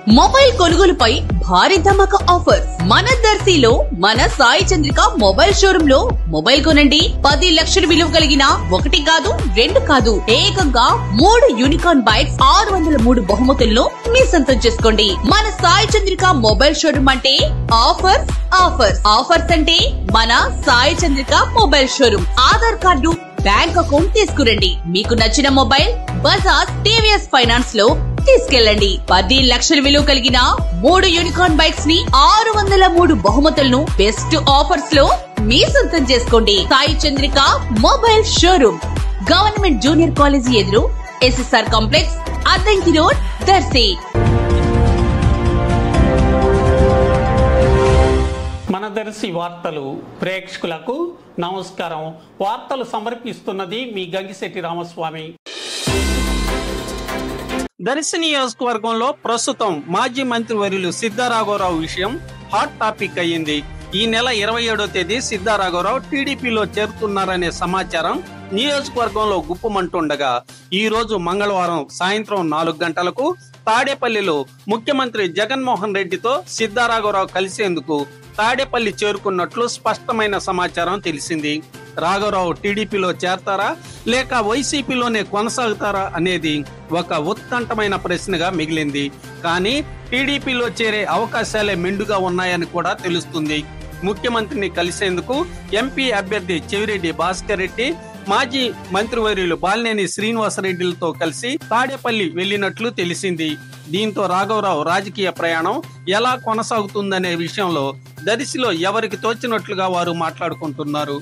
Mobile కొనుగోలుపై భారీ ధమాకా offer మన దర్శిలో మన సాయి చంద్రిక మొబైల్ షోరూమ్ లో మొబైల్ కొనండి 10 లక్షల విలువ కలిగిన ఒకటి కాదు రెండు కాదు ఏకంగా 3 యూనికార్న్ బైక్స్ 603 బహుమతులను మీ సొంతం చేసుకోండి. మన సాయి చంద్రిక మొబైల్ షోరూమ్ అంటే ఆఫర్స్ ఆఫర్స్ ఆఫర్స్ అంటే మన Sai Chandrika mobile showroom. Aadhaar card bank account తీసుకురండి. మీకు నచ్చిన మొబైల్ బజాజ్ టీవీఎస్ ఫైనాన్స్ లో తీసుకెళ్ళండి. 10 లక్షల విలువ కలిగిన 3 యూనికార్న్ బైక్స్ ని 603 బహుమతులను బెస్ట్ ఆఫర్స్ లో మీ సొంతం చేసుకోండి. Sai Chandrika mobile showroom, government junior college ఎదురు, SSR complex, Addanki road, Darsi. మన దర్శి వార్తలు ప్రేక్షకులకు నమస్కారం. వార్తలు సమర్పిస్తున్నది మీ గంగిశెట్టి రామస్వామి. దర్శి నియోజకవర్గంలో ప్రస్తుతం మాజీ మంత్రివర్యులు సిద్ధారాఘవరావు విషయం హాట్ టాపిక్ అయ్యింది. ఈ నెల 27వ తేదీ సిద్ధారాఘవరావు టీడీపీలో చేరుతున్నారనే సమాచారం నియోజకవర్గంలో గుప్పమంటుండగా ఈ రోజు మంగళవారం సాయంత్రం 4 గంటలకు తాడేపల్లిలో ముఖ్యమంత్రి జగన్మోహన్ రెడ్డితో సిద్ధారాఘవరావు కలిసేందుకు తాడేపల్లి చేరుకున్నట్లు స్పష్టమైన సమాచారం తెలిసింది. రాఘవరావు టీడీపీలో చేరతారా లేక వైసీపీలోనే కొనసాగుతారా అనేది ఒక ఉత్కంఠమైన ప్రశ్నగా మిగిలింది. కానీ టీడీపీలో చేరే అవకాశాలే మెండుగా ఉన్నాయని కూడా తెలుస్తుంది. ముఖ్యమంత్రిని కలిసేందుకు ఎంపీ అభ్యర్థి చెవిరెడ్డి భాస్కర్ రెడ్డి, మాజీ మంత్రివర్యులు బాలినేని శ్రీనివాసరెడ్డిలతో కలిసి తాడేపల్లి వెళ్లినట్లు తెలిసింది. దీంతో రాఘవరావు రాజకీయ ప్రయాణం ఎలా కొనసాగుతుందనే విషయంలో దర్శిలో ఎవరికి తోచినట్లుగా వారు మాట్లాడుకుంటున్నారు.